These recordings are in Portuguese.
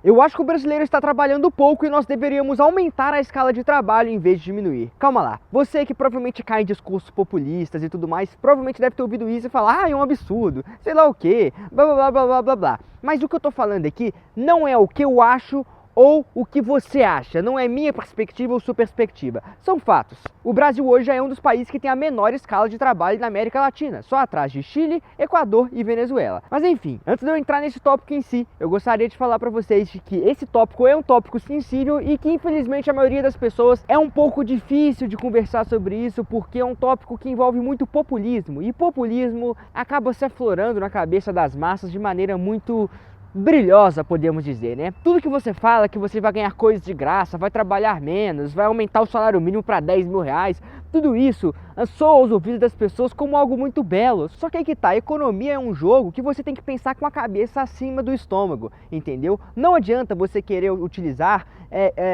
Eu acho que o brasileiro está trabalhando pouco e nós deveríamos aumentar a escala de trabalho em vez de diminuir. Calma lá, você que provavelmente cai em discursos populistas e tudo mais, provavelmente deve ter ouvido isso e falar, ah, é um absurdo, sei lá o que, blá blá blá blá blá blá blá. Mas o que eu tô falando aqui não é o que eu acho ou o que você acha, não é minha perspectiva ou sua perspectiva, são fatos. O Brasil hoje é um dos países que tem a menor escala de trabalho na América Latina, só atrás de Chile, Equador e Venezuela. Mas enfim, antes de eu entrar nesse tópico em si, eu gostaria de falar pra vocês que esse tópico é um tópico sensível e que infelizmente a maioria das pessoas é um pouco difícil de conversar sobre isso porque é um tópico que envolve muito populismo e populismo acaba se aflorando na cabeça das massas de maneira muito brilhosa, podemos dizer, né? Tudo que você fala que você vai ganhar coisas de graça, vai trabalhar menos, vai aumentar o salário mínimo para 10 mil reais, tudo isso soa aos ouvidos das pessoas como algo muito belo. Só que aí que tá, a economia é um jogo que você tem que pensar com a cabeça acima do estômago, entendeu? Não adianta você querer utilizar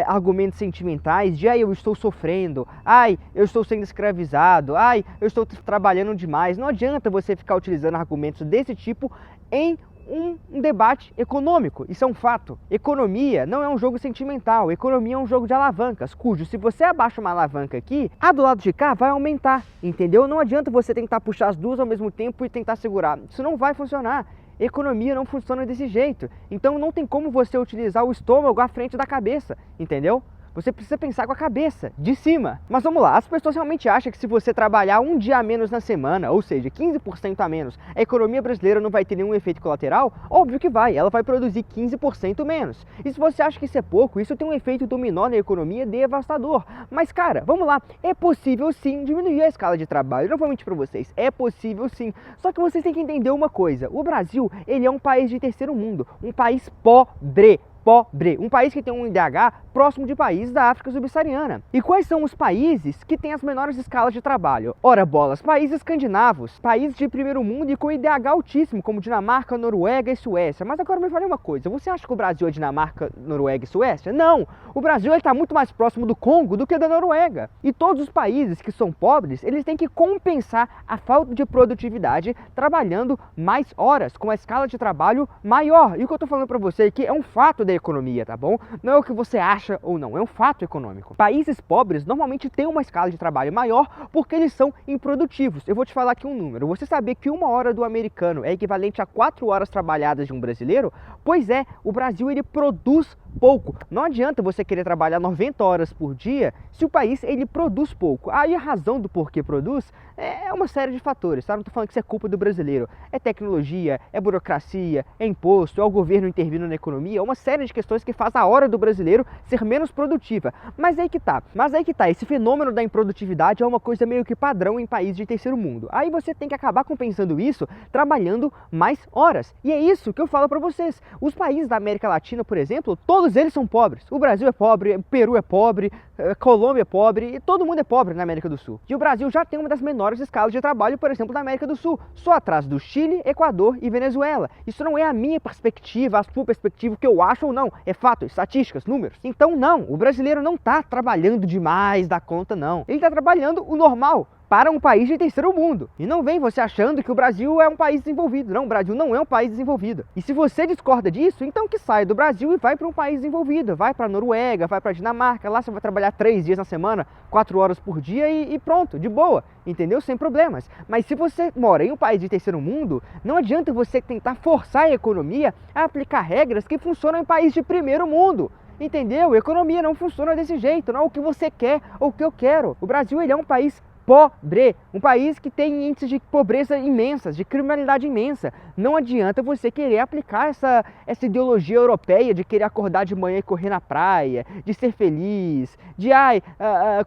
argumentos sentimentais de ai, eu estou sofrendo, ai, eu estou sendo escravizado, ai, eu estou trabalhando demais. Não adianta você ficar utilizando argumentos desse tipo em um debate econômico. Isso é um fato. Economia não é um jogo sentimental, economia é um jogo de alavancas, cujo se você abaixa uma alavanca aqui, a do lado de cá vai aumentar, entendeu? Não adianta você tentar puxar as duas ao mesmo tempo e tentar segurar, isso não vai funcionar. Economia não funciona desse jeito, então não tem como você utilizar o estômago à frente da cabeça, entendeu? Você precisa pensar com a cabeça, de cima. Mas vamos lá, as pessoas realmente acham que se você trabalhar um dia a menos na semana, ou seja, 15% a menos, a economia brasileira não vai ter nenhum efeito colateral? Óbvio que vai, ela vai produzir 15% menos. E se você acha que isso é pouco, isso tem um efeito dominó na economia devastador. Mas cara, vamos lá, é possível sim diminuir a escala de trabalho, não vou mentir pra vocês, é possível sim. Só que vocês têm que entender uma coisa, o Brasil, ele é um país de terceiro mundo, um país pobre, um país que tem um IDH próximo de países da África subsaariana. E quais são os países que têm as menores escalas de trabalho? Ora bolas, países escandinavos, países de primeiro mundo e com IDH altíssimo, como Dinamarca, Noruega e Suécia. Mas agora me fale uma coisa, você acha que o Brasil é Dinamarca, Noruega e Suécia? Não! O Brasil está muito mais próximo do Congo do que da Noruega. E todos os países que são pobres, eles têm que compensar a falta de produtividade trabalhando mais horas, com a escala de trabalho maior. E o que eu tô falando pra você aqui é um fato da economia, tá bom? Não é o que você acha ou não, é um fato econômico. Países pobres normalmente têm uma escala de trabalho maior porque eles são improdutivos. Eu vou te falar aqui um número. Você sabia que 1 hora do americano é equivalente a 4 horas trabalhadas de um brasileiro? Pois é, o Brasil ele produz pouco. Não adianta você querer trabalhar 90 horas por dia se o país ele produz pouco. Aí a razão do porquê produz é uma série de fatores, tá? Não tô falando que isso é culpa do brasileiro. É tecnologia, é burocracia, é imposto, é o governo intervindo na economia, é uma série de questões que faz a hora do brasileiro ser menos produtiva. Mas aí que tá, esse fenômeno da improdutividade é uma coisa meio que padrão em países de terceiro mundo. Aí você tem que acabar compensando isso trabalhando mais horas. E é isso que eu falo pra vocês. Os países da América Latina, por exemplo, todos eles são pobres. O Brasil é pobre, o Peru é pobre, a Colômbia é pobre, e todo mundo é pobre na América do Sul. E o Brasil já tem uma das menores escalas de trabalho, por exemplo, da América do Sul, só atrás do Chile, Equador e Venezuela. Isso não é a minha perspectiva, a sua perspectiva, o que eu acho ou não, é fato, estatísticas, números. Então não, o brasileiro não está trabalhando demais da conta não, ele está trabalhando o normal para um país de terceiro mundo. E não vem você achando que o Brasil é um país desenvolvido. Não, o Brasil não é um país desenvolvido. E se você discorda disso, então que saia do Brasil e vai para um país desenvolvido. Vai para a Noruega, vai para a Dinamarca. Lá você vai trabalhar 3 dias na semana, 4 horas por dia e pronto, de boa. Entendeu? Sem problemas. Mas se você mora em um país de terceiro mundo, não adianta você tentar forçar a economia a aplicar regras que funcionam em país de primeiro mundo. Entendeu? A economia não funciona desse jeito. Não é o que você quer ou o que eu quero. O Brasil ele é um país pobre, um país que tem índices de pobreza imensas, de criminalidade imensa. Não adianta você querer aplicar essa ideologia europeia de querer acordar de manhã e correr na praia, de ser feliz, de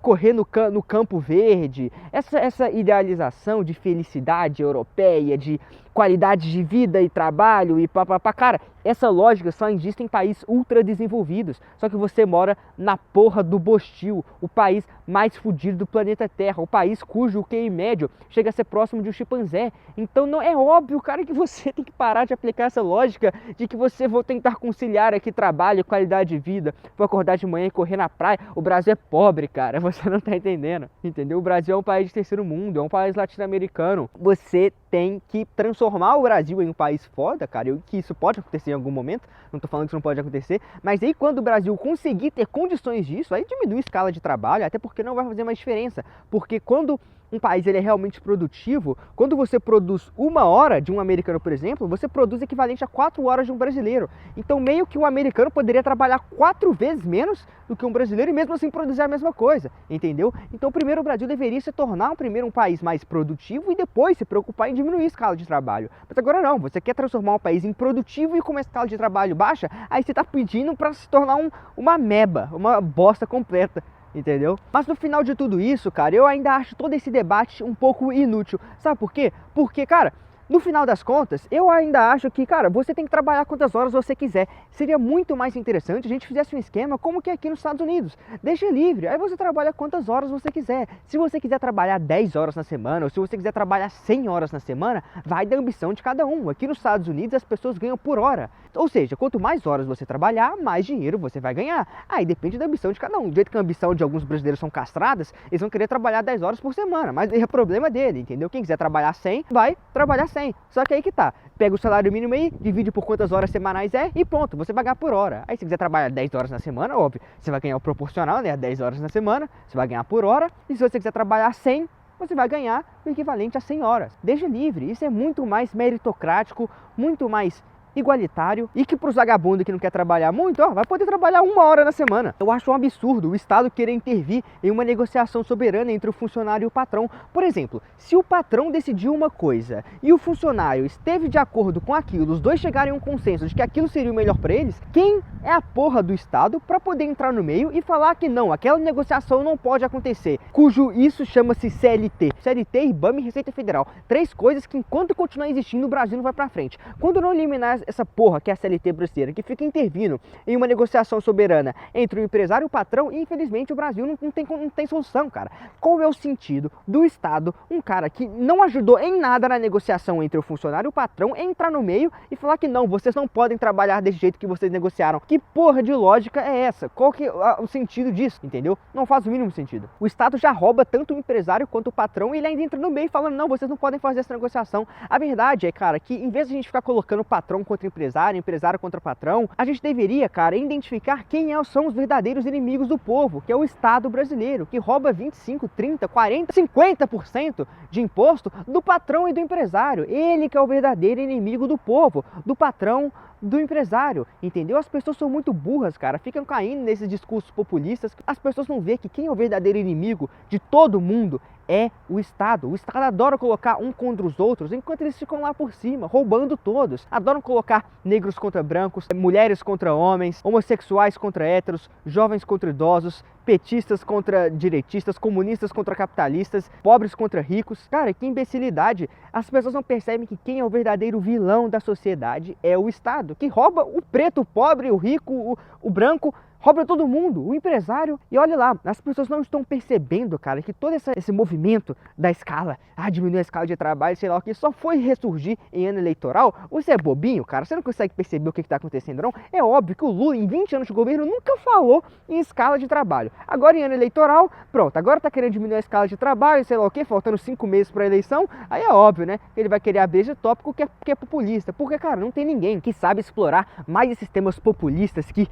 correr no campo verde. Essa idealização de felicidade europeia, de qualidade de vida e trabalho e papapá. Cara, essa lógica só existe em países ultra desenvolvidos. Só que você mora na porra do Bostil, o país mais fodido do planeta Terra, o país cujo QI médio chega a ser próximo de um chimpanzé. Então não é óbvio, cara, que você tem que parar de aplicar essa lógica de que você vai tentar conciliar aqui trabalho e qualidade de vida, vou acordar de manhã e correr na praia. O Brasil é pobre, cara, você não tá entendendo, entendeu? O Brasil é um país de terceiro mundo, é um país latino-americano. Você tem que transformar o Brasil em um país foda, cara, e que isso pode acontecer em algum momento, não tô falando que isso não pode acontecer, mas aí quando o Brasil conseguir ter condições disso, aí diminui a escala de trabalho, até porque não vai fazer mais diferença, porque quando um país ele é realmente produtivo, quando você produz 1 hora de um americano, por exemplo, você produz equivalente a 4 horas de um brasileiro. Então meio que um americano poderia trabalhar 4 vezes menos do que um brasileiro e mesmo assim produzir a mesma coisa, entendeu? Então primeiro o Brasil deveria se tornar um país mais produtivo e depois se preocupar em diminuir a escala de trabalho. Mas agora não, você quer transformar um país em produtivo e com uma escala de trabalho baixa, aí você está pedindo para se tornar uma ameba, uma bosta completa. Entendeu? Mas no final de tudo isso, cara, eu ainda acho todo esse debate um pouco inútil. Sabe por quê? Porque, cara, no final das contas, eu ainda acho que, cara, você tem que trabalhar quantas horas você quiser. Seria muito mais interessante se a gente fizesse um esquema como que é aqui nos Estados Unidos. Deixa livre, aí você trabalha quantas horas você quiser. Se você quiser trabalhar 10 horas na semana, ou se você quiser trabalhar 100 horas na semana, vai da ambição de cada um. Aqui nos Estados Unidos as pessoas ganham por hora. Ou seja, quanto mais horas você trabalhar, mais dinheiro você vai ganhar. Aí depende da ambição de cada um. Do jeito que a ambição de alguns brasileiros são castradas, eles vão querer trabalhar 10 horas por semana. Mas é problema dele, entendeu? Quem quiser trabalhar 100, vai trabalhar 100. Só que aí que tá. Pega o salário mínimo aí, divide por quantas horas semanais é e pronto, você vai ganhar por hora. Aí se quiser trabalhar 10 horas na semana, óbvio, você vai ganhar o proporcional, né? 10 horas na semana, você vai ganhar por hora. E se você quiser trabalhar 100, você vai ganhar o equivalente a 100 horas. Deixa livre, isso é muito mais meritocrático, muito mais igualitário e que pros vagabundos que não quer trabalhar muito, ó, vai poder trabalhar 1 hora na semana. Eu acho um absurdo o Estado querer intervir em uma negociação soberana entre o funcionário e o patrão. Por exemplo, se o patrão decidiu uma coisa e o funcionário esteve de acordo com aquilo, os dois chegarem a um consenso de que aquilo seria o melhor para eles, quem é a porra do Estado para poder entrar no meio e falar que não, aquela negociação não pode acontecer, cujo isso chama-se CLT. CLT, IBAMA e Receita Federal. 3 coisas que enquanto continuar existindo o Brasil não vai para frente. Quando não eliminar essa porra que é a CLT brasileira, que fica intervindo em uma negociação soberana entre o empresário e o patrão, e infelizmente o Brasil não tem solução, cara. Qual é o sentido do Estado, um cara que não ajudou em nada na negociação entre o funcionário e o patrão, entrar no meio e falar que não, vocês não podem trabalhar desse jeito que vocês negociaram? Que porra de lógica é essa? Qual que é o sentido disso, entendeu? Não faz o mínimo sentido. O Estado já rouba tanto o empresário quanto o patrão e ele ainda entra no meio falando, não, vocês não podem fazer essa negociação. A verdade é, cara, que em vez de a gente ficar colocando o patrão contra empresário, empresário contra patrão, a gente deveria, cara, identificar quem são os verdadeiros inimigos do povo, que é o Estado brasileiro, que rouba 25, 30, 40, 50% de imposto do patrão e do empresário. Ele que é o verdadeiro inimigo do povo, do patrão, do empresário, entendeu? As pessoas são muito burras, cara, ficam caindo nesses discursos populistas. As pessoas não veem que quem é o verdadeiro inimigo de todo mundo é o Estado. O Estado adora colocar um contra os outros, enquanto eles ficam lá por cima, roubando todos. Adoram colocar negros contra brancos, mulheres contra homens, homossexuais contra héteros, jovens contra idosos, petistas contra direitistas, comunistas contra capitalistas, pobres contra ricos. Cara, que imbecilidade. As pessoas não percebem que quem é o verdadeiro vilão da sociedade é o Estado, que rouba o preto, o pobre, o rico, o branco, rouba todo mundo, o empresário. E olha lá, as pessoas não estão percebendo, cara, que todo esse movimento da escala, diminuir a escala de trabalho, sei lá o que, só foi ressurgir em ano eleitoral. Você é bobinho, cara? Você não consegue perceber o que está acontecendo, não? É óbvio que o Lula, em 20 anos de governo, nunca falou em escala de trabalho. Agora, em ano eleitoral, pronto, agora tá querendo diminuir a escala de trabalho, sei lá o que, faltando 5 meses para a eleição, aí é óbvio, né? Ele vai querer abrir esse tópico que é populista. Porque, cara, não tem ninguém que sabe explorar mais esses temas populistas que,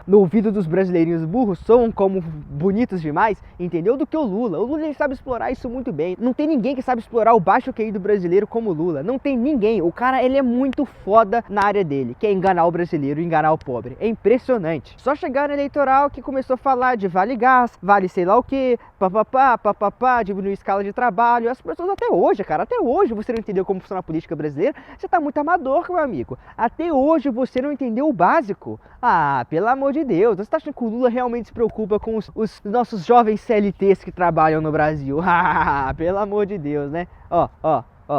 no ouvido dos brasileirinhos burros soam como bonitos demais, entendeu? Do que o Lula. O Lula, ele sabe explorar isso muito bem. Não tem ninguém que sabe explorar o baixo QI do brasileiro como o Lula. Não tem ninguém. O cara, ele é muito foda na área dele, que é enganar o brasileiro e enganar o pobre. É impressionante. Só chegar no eleitoral que começou a falar de vale gás, vale sei lá o que, papapá, diminuir a escala de trabalho. As pessoas até hoje, cara, até hoje você não entendeu como funciona a política brasileira. Você tá muito amador, meu amigo. Até hoje você não entendeu o básico. Pelo amor de Deus. Você tá achando que o Lula realmente se preocupa com os nossos jovens CLTs que trabalham no Brasil? Pelo amor de Deus, né?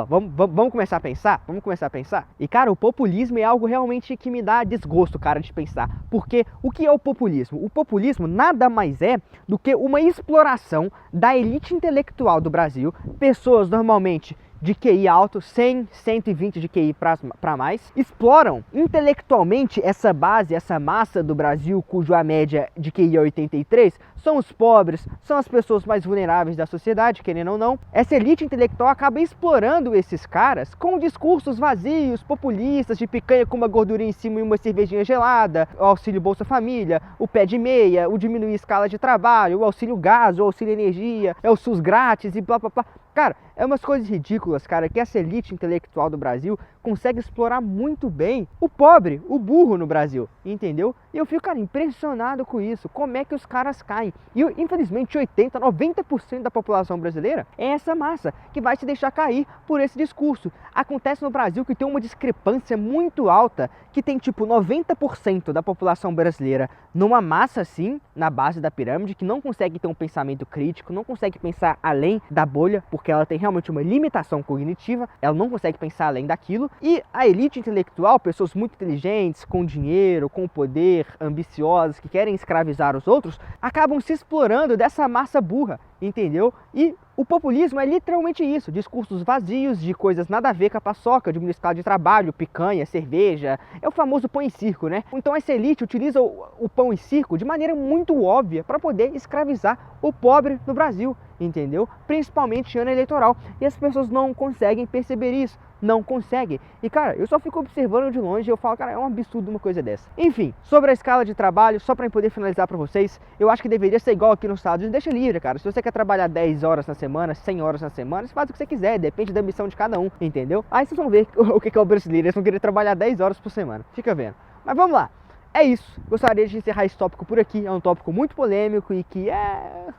Vamos começar a pensar? Vamos começar a pensar? E, cara, o populismo é algo realmente que me dá desgosto, cara, de pensar. Porque o que é o populismo? O populismo nada mais é do que uma exploração da elite intelectual do Brasil, pessoas normalmente de QI alto, 100, 120 de QI para mais, exploram intelectualmente essa base, essa massa do Brasil, cuja média de QI é 83, são os pobres, são as pessoas mais vulneráveis da sociedade, querendo ou não. Essa elite intelectual acaba explorando esses caras com discursos vazios, populistas, de picanha com uma gordurinha em cima e uma cervejinha gelada, o auxílio Bolsa Família, o pé de meia, o diminuir a escala de trabalho, o auxílio gás, o auxílio energia, é o SUS grátis e blá blá blá. Cara, é umas coisas ridículas, cara, que essa elite intelectual do Brasil consegue explorar muito bem o pobre, o burro no Brasil, entendeu? E eu fico, cara, impressionado com isso, como é que os caras caem. E infelizmente 80, 90% da população brasileira é essa massa que vai se deixar cair por esse discurso. Acontece no Brasil que tem uma discrepância muito alta, que tem tipo 90% da população brasileira numa massa assim, na base da pirâmide, que não consegue ter um pensamento crítico, não consegue pensar além da bolha, porque ela tem realmente uma limitação cognitiva, ela não consegue pensar além daquilo. E a elite intelectual, pessoas muito inteligentes, com dinheiro, com poder, ambiciosas, que querem escravizar os outros, acabam se explorando dessa massa burra, entendeu? E o populismo é literalmente isso, discursos vazios de coisas nada a ver com a paçoca, de escala de trabalho, picanha, cerveja, é o famoso pão e circo, né? Então essa elite utiliza o pão e circo de maneira muito óbvia para poder escravizar o pobre no Brasil, entendeu? Principalmente em ano eleitoral, e as pessoas não conseguem perceber isso, não conseguem. E cara, eu só fico observando de longe e eu falo, cara, é um absurdo uma coisa dessa. Enfim, sobre a escala de trabalho, só para poder finalizar para vocês, eu acho que deveria ser igual aqui nos Estados Unidos, deixa livre, cara. Se você quer trabalhar 10 horas na semana, 100 horas na semana, você faz o que você quiser, depende da missão de cada um, entendeu? Aí vocês vão ver o que é o brasileiro, eles vão querer trabalhar 10 horas por semana, fica vendo. Mas vamos lá. É isso, gostaria de encerrar esse tópico por aqui, é um tópico muito polêmico e que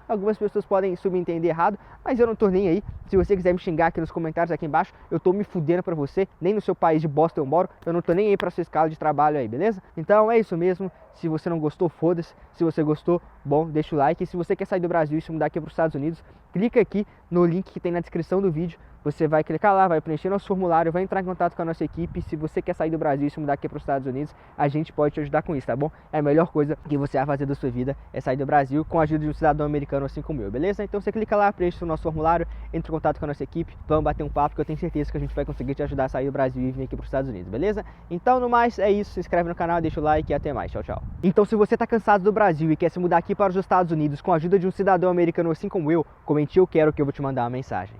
algumas pessoas podem subentender errado, mas eu não tô nem aí. Se você quiser me xingar aqui nos comentários aqui embaixo, eu tô me fudendo pra você, nem no seu país de bosta eu moro, eu não tô nem aí pra sua escala de trabalho aí, beleza? Então é isso mesmo, se você não gostou, foda-se, se você gostou, bom, deixa o like, e se você quer sair do Brasil e se mudar aqui pros Estados Unidos, clica aqui no link que tem na descrição do vídeo. Você vai clicar lá, vai preencher nosso formulário, vai entrar em contato com a nossa equipe. Se você quer sair do Brasil e se mudar aqui para os Estados Unidos, a gente pode te ajudar com isso, tá bom? É a melhor coisa que você vai fazer da sua vida é sair do Brasil com a ajuda de um cidadão americano assim como eu, beleza? Então você clica lá, preenche o nosso formulário, entra em contato com a nossa equipe, vamos bater um papo que eu tenho certeza que a gente vai conseguir te ajudar a sair do Brasil e vir aqui para os Estados Unidos, beleza? Então no mais é isso, se inscreve no canal, deixa o like e até mais, tchau, tchau. Então se você tá cansado do Brasil e quer se mudar aqui para os Estados Unidos com a ajuda de um cidadão americano assim como eu, comente eu quero que eu vou te mandar uma mensagem.